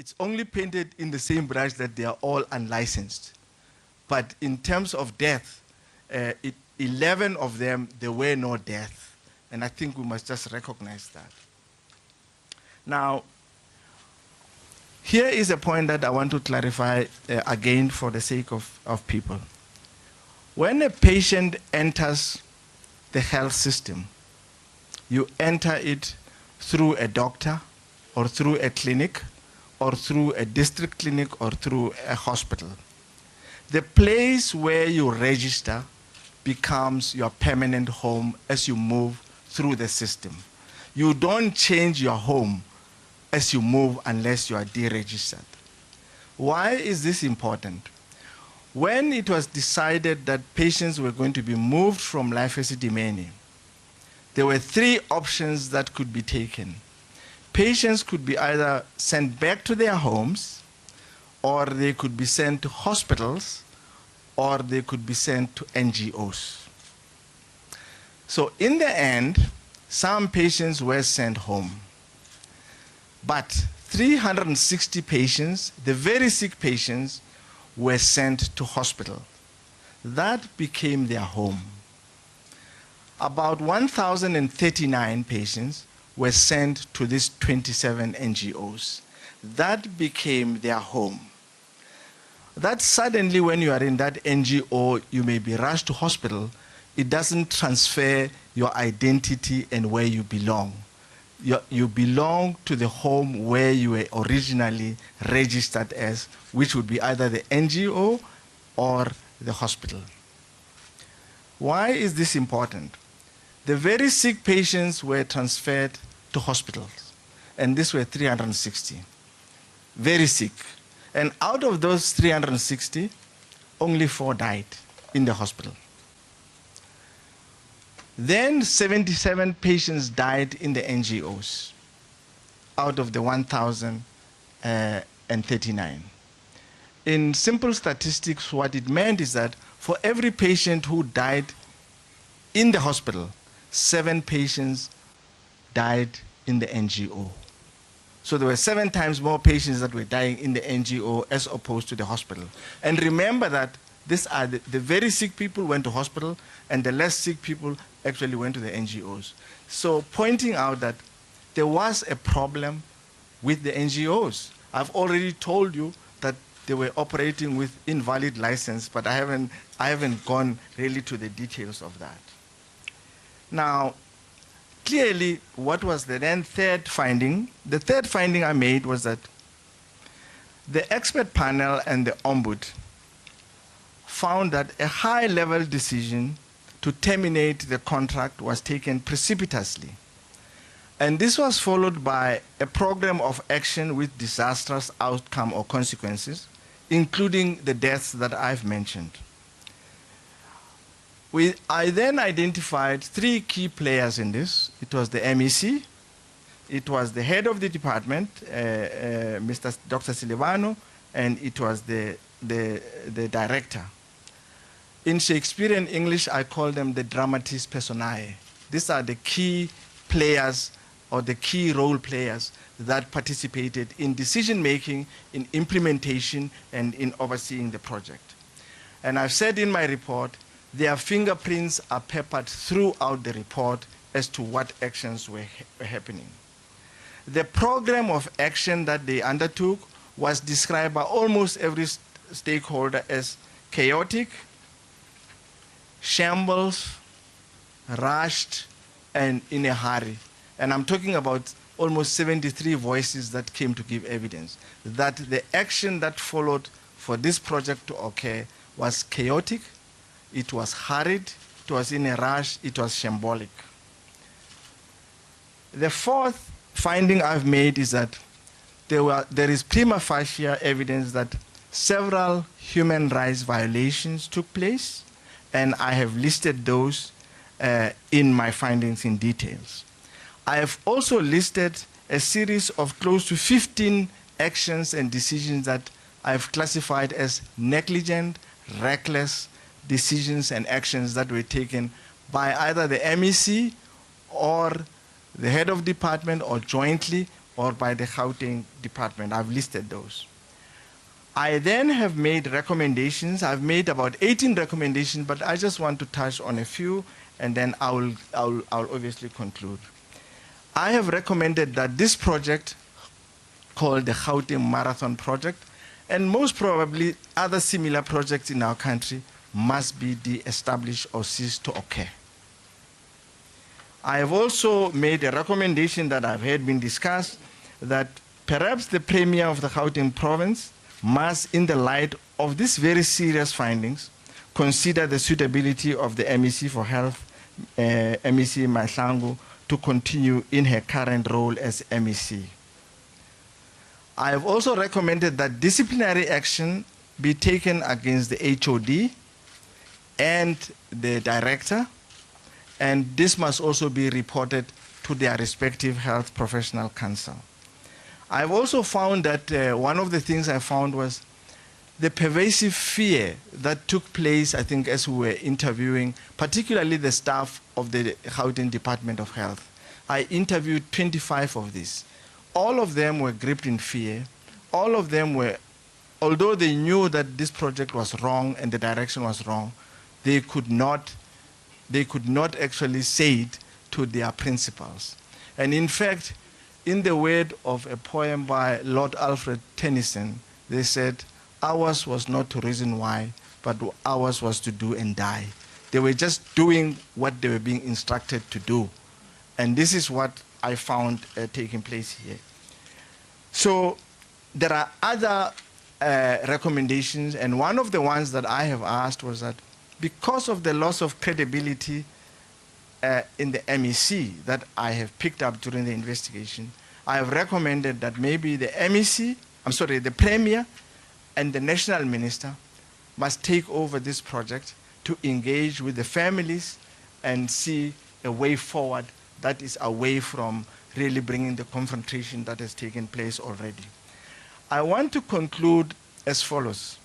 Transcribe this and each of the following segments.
it's only painted in the same brush that they are all unlicensed. But in terms of death, 11 of them, there were no death. And I think we must just recognize that. Now, here is a point that I want to clarify again for the sake of people. When a patient enters the health system, you enter it through a doctor or through a clinic or through a district clinic or through a hospital. The place where you register becomes your permanent home as you move through the system. You don't change your home as you move unless you are deregistered. Why is this important? When it was decided that patients were going to be moved from Life Esidimeni, there were 3 options that could be taken. Patients could be either sent back to their homes, or they could be sent to hospitals, or they could be sent to NGOs. So in the end, some patients were sent home. But 360 patients, the very sick patients, were sent to hospital. That became their home. About 1,039 patients were sent to these 27 NGOs. That became their home. That suddenly, when you are in that NGO, you may be rushed to hospital. It doesn't transfer your identity and where you belong. You belong to the home where you were originally registered as, which would be either the NGO or the hospital. Why is this important? The very sick patients were transferred to hospitals, and these were 360. Very sick. And out of those 360, only 4 died in the hospital. Then 77 patients died in the NGOs out of the 1,039. In simple statistics, what it meant is that for every patient who died in the hospital, 7 patients died in the NGO. So there were 7 times more patients that were dying in the NGO as opposed to the hospital. And remember that these are the very sick people went to hospital, and the less sick people actually went to the NGOs. So pointing out that there was a problem with the NGOs. I've already told you that they were operating with invalid license, but I haven't gone really to the details of that. Now, clearly, what was the then 3rd finding? The 3rd finding I made was that the expert panel and the Ombud found that a high-level decision to terminate the contract was taken precipitously. And this was followed by a program of action with disastrous outcome or consequences, including the deaths that I've mentioned. I then identified 3 key players in this. It was the MEC, it was the head of the department, Dr. Silivano, and it was the director. In Shakespearean English, I call them the dramatis personae. These are the key players or the key role players that participated in decision-making, in implementation, and in overseeing the project. And I've said in my report, their fingerprints are peppered throughout the report as to what actions were happening. The program of action that they undertook was described by almost every stakeholder as chaotic, shambles, rushed, and in a hurry. And I'm talking about almost 73 voices that came to give evidence that the action that followed for this project to occur was chaotic, it was hurried, it was in a rush, it was shambolic. The 4th finding I've made is that there is prima facie evidence that several human rights violations took place, and I have listed those in my findings in details. I have also listed a series of close to 15 actions and decisions that I've classified as negligent, reckless decisions and actions that were taken by either the MEC or the head of department or jointly or by the Gauteng department. I've listed those. I then have made recommendations. I've made about 18 recommendations, but I just want to touch on a few, and then I'll obviously conclude. I have recommended that this project, called the Gauteng Marathon Project, and most probably other similar projects in our country, must be de-established or cease to occur. I have also made a recommendation that I've heard been discussed, that perhaps the Premier of the Gauteng province must, in the light of these very serious findings, consider the suitability of the MEC for Health, MEC Mahlangu, to continue in her current role as MEC. I have also recommended that disciplinary action be taken against the HOD and the director, and this must also be reported to their respective health professional council. I've also found that one of the things I found was the pervasive fear that took place, I think, as we were interviewing, particularly the staff of the Gauteng Department of Health. I interviewed 25 of these. All of them were gripped in fear. All of them were, although they knew that this project was wrong and the direction was wrong, they could not actually say it to their principals. And in fact, in the word of a poem by Lord Alfred Tennyson, they said, ours was not to reason why, but ours was to do and die. They were just doing what they were being instructed to do. And this is what I found taking place here. So there are other recommendations, and one of the ones that I have asked was that because of the loss of credibility in the MEC that I have picked up during the investigation, I have recommended that maybe the MEC, the Premier and the National Minister must take over this project to engage with the families and see a way forward that is away from really bringing the confrontation that has taken place already. I want to conclude as follows.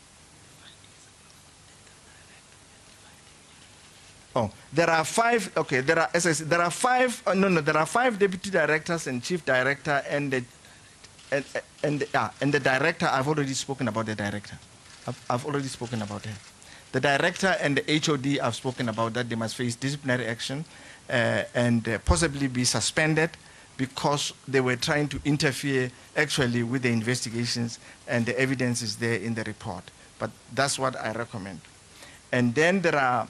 Oh, there are five, okay, there are, as I said, there are five, there are 5 deputy directors and chief director and the director. I've already spoken about the director. I've already spoken about her. The director and the HOD, I've spoken about that. They must face disciplinary action and possibly be suspended because they were trying to interfere actually with the investigations, and the evidence is there in the report. But that's what I recommend. And then there are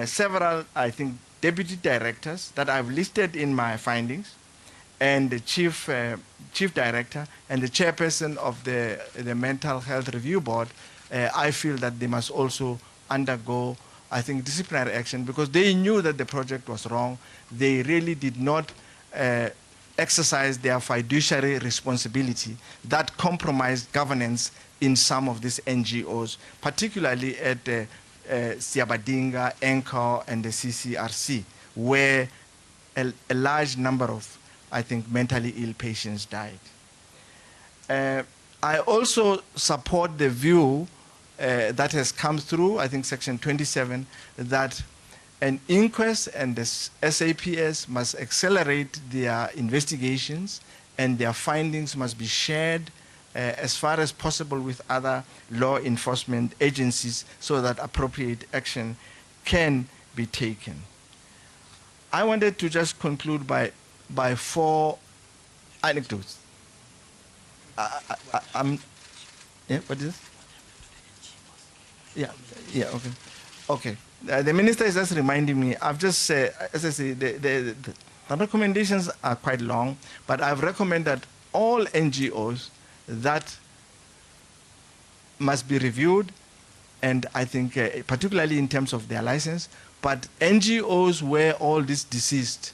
several, I think, deputy directors that I've listed in my findings, and the chief director and the chairperson of the Mental Health Review Board. I feel that they must also undergo, I think, disciplinary action because they knew that the project was wrong. They really did not exercise their fiduciary responsibility that compromised governance in some of these NGOs, particularly at Siabadinga, ENCO, and the CCRC, where a large number of, I think, mentally ill patients died. I also support the view that has come through, I think, Section 27, that an inquest and the SAPS must accelerate their investigations and their findings must be shared as far as possible with other law enforcement agencies so that appropriate action can be taken. I wanted to just conclude by 4 anecdotes. Yeah, what is this? Yeah, okay. Okay. The minister is just reminding me, I've just said, as I say, the recommendations are quite long, but I've recommended all NGOs that must be reviewed, and I think particularly in terms of their license, but NGOs where all these deceased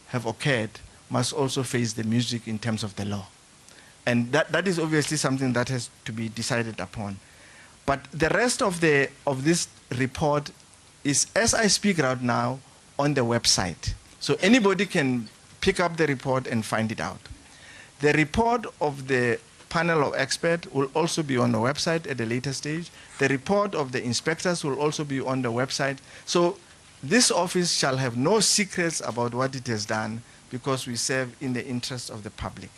have occurred must also face the music in terms of the law. And that is obviously something that has to be decided upon. But the rest of this report is, as I speak right now, on the website. So anybody can pick up the report and find it out. The report of the panel of experts will also be on the website at a later stage. The report of the inspectors will also be on the website. So this office shall have no secrets about what it has done because we serve in the interest of the public.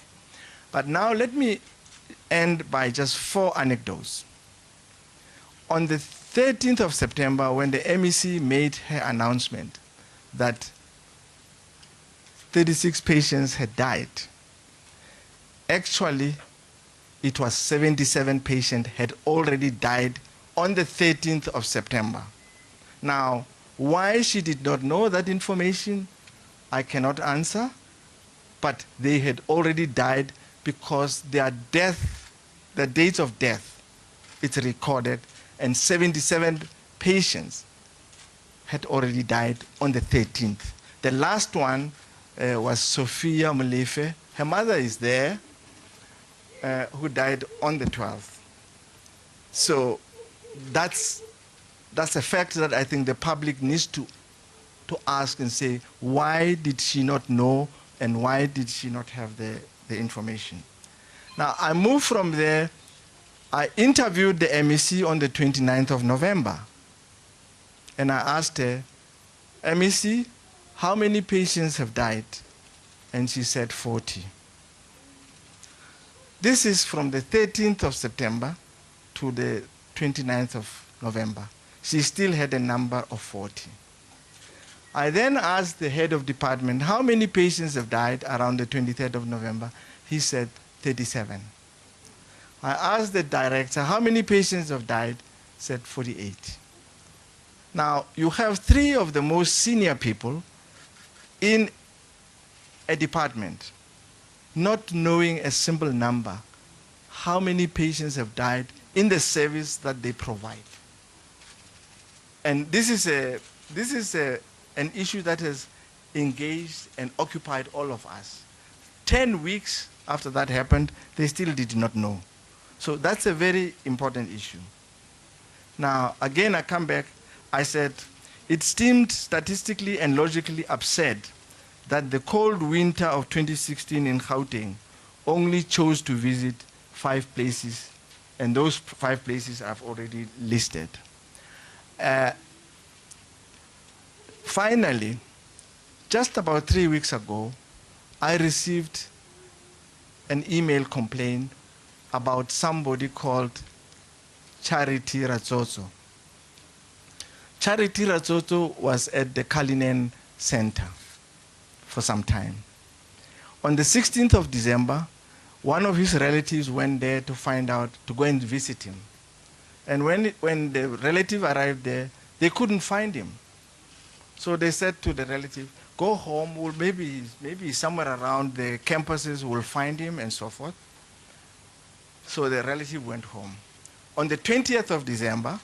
But now let me end by just 4 anecdotes. On the 13th of September, when the MEC made her announcement that 36 patients had died, actually it was 77 patients had already died on the 13th of September. Now, why she did not know that information, I cannot answer, but they had already died because their death, the dates of death, it's recorded, and 77 patients had already died on the 13th. The last one was Sophia Molefe. Her mother is there, who died on the 12th. So that's a fact that I think the public needs to ask and say, why did she not know and why did she not have the information? Now, I moved from there. I interviewed the MEC on the 29th of November. And I asked her, MEC, how many patients have died? And she said 40. This is from the 13th of September to the 29th of November. She still had a number of 40. I then asked the head of department, how many patients have died around the 23rd of November? He said 37. I asked the director, how many patients have died? He said 48. Now, you have 3 of the most senior people in a department not knowing a simple number, how many patients have died in the service that they provide. And this is an issue that has engaged and occupied all of us. 10 weeks after that happened, they still did not know. So that's a very important issue. Now, again, I come back. I said, it seemed statistically and logically absurd that the cold winter of 2016 in Gauteng only chose to visit 5 places, and those 5 places I've already listed. Finally, just about 3 weeks ago, I received an email complaint about somebody called Charity Ratsotso. Charity Ratsotso was at the Cullinan Center for some time. On the 16th of December, one of his relatives went there to find out, to go and visit him. And when the relative arrived there, they couldn't find him. So they said to the relative, go home, well, maybe somewhere around the campuses we'll find him and so forth. So the relative went home. On the 20th of December,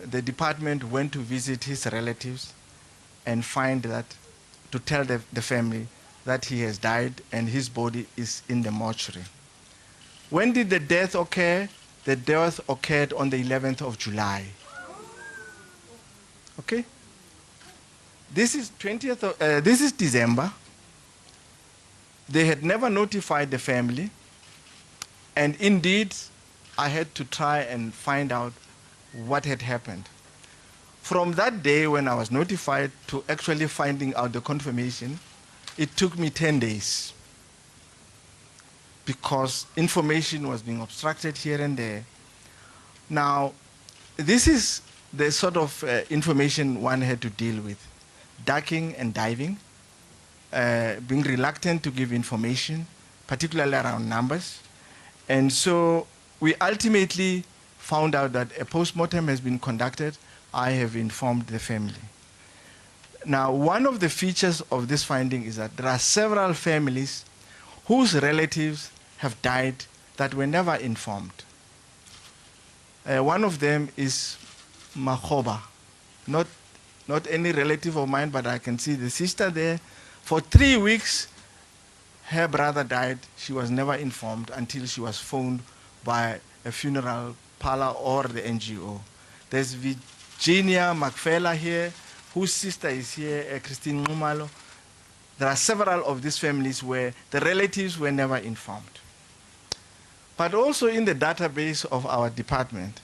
the department went to visit his relatives and find that, to tell the family that he has died and his body is in the mortuary. When did the death occur? The death occurred on the 11th of July. Okay? This is this is December. They had never notified the family. And indeed, I had to try and find out what had happened. From that day when I was notified to actually finding out the confirmation, it took me 10 days because information was being obstructed here and there. Now, this is the sort of information one had to deal with. Ducking and diving, being reluctant to give information, particularly around numbers. And so we ultimately found out that a postmortem has been conducted. I have informed the family. Now, one of the features of this finding is that there are several families whose relatives have died that were never informed. One of them is Makgoba, not any relative of mine, but I can see the sister there. For 3 weeks, her brother died. She was never informed until she was phoned by a funeral parlor or the NGO. There's Virginia Macfella here, whose sister is here, Christine Ngumalo. There are several of these families where the relatives were never informed. But also in the database of our department,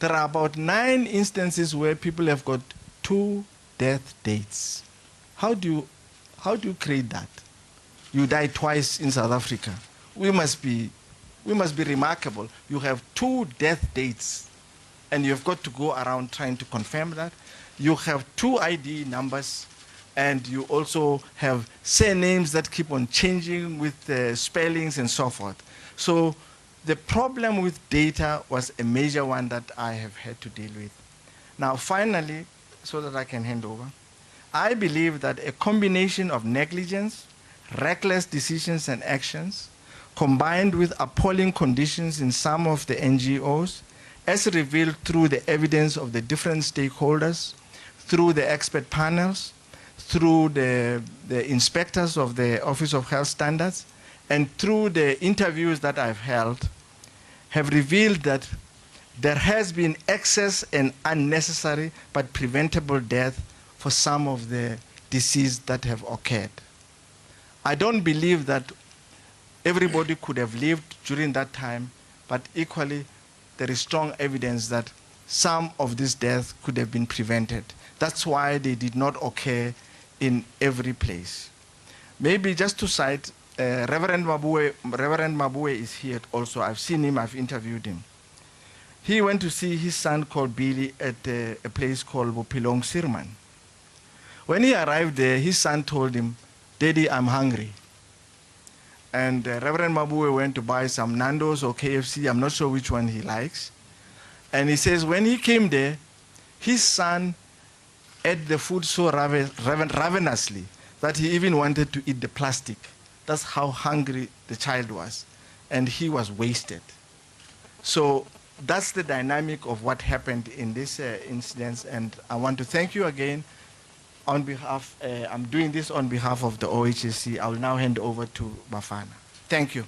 there are about 9 instances where people have got 2 death dates. How do you create that? You died twice in South Africa. We must be remarkable. You have 2 death dates, and you've got to go around trying to confirm that. You have 2 ID numbers, and you also have surnames that keep on changing with spellings and so forth. So the problem with data was a major one that I have had to deal with. Now, finally, so that I can hand over, I believe that a combination of negligence, reckless decisions and actions, combined with appalling conditions in some of the NGOs, as revealed through the evidence of the different stakeholders, through the expert panels, through the inspectors of the Office of Health Standards, and through the interviews that I've held, have revealed that there has been excess and unnecessary but preventable death for some of the diseases that have occurred. I don't believe that everybody could have lived during that time, but equally there is strong evidence that some of these deaths could have been prevented. That's why they did not occur in every place. Maybe just to cite, Reverend Mabue is here also. I've seen him, I've interviewed him. He went to see his son called Billy at a place called Bopilong Sirman. When he arrived there, his son told him, "Daddy, I'm hungry." And Reverend Mabue went to buy some Nando's or KFC, I'm not sure which one he likes. And he says when he came there, his son ate the food so ravenously that he even wanted to eat the plastic. That's how hungry the child was. And he was wasted. So that's the dynamic of what happened in this incident. And I want to thank you again on behalf, I'm doing this on behalf of the OHSC. I will now hand over to Bafana. Thank you.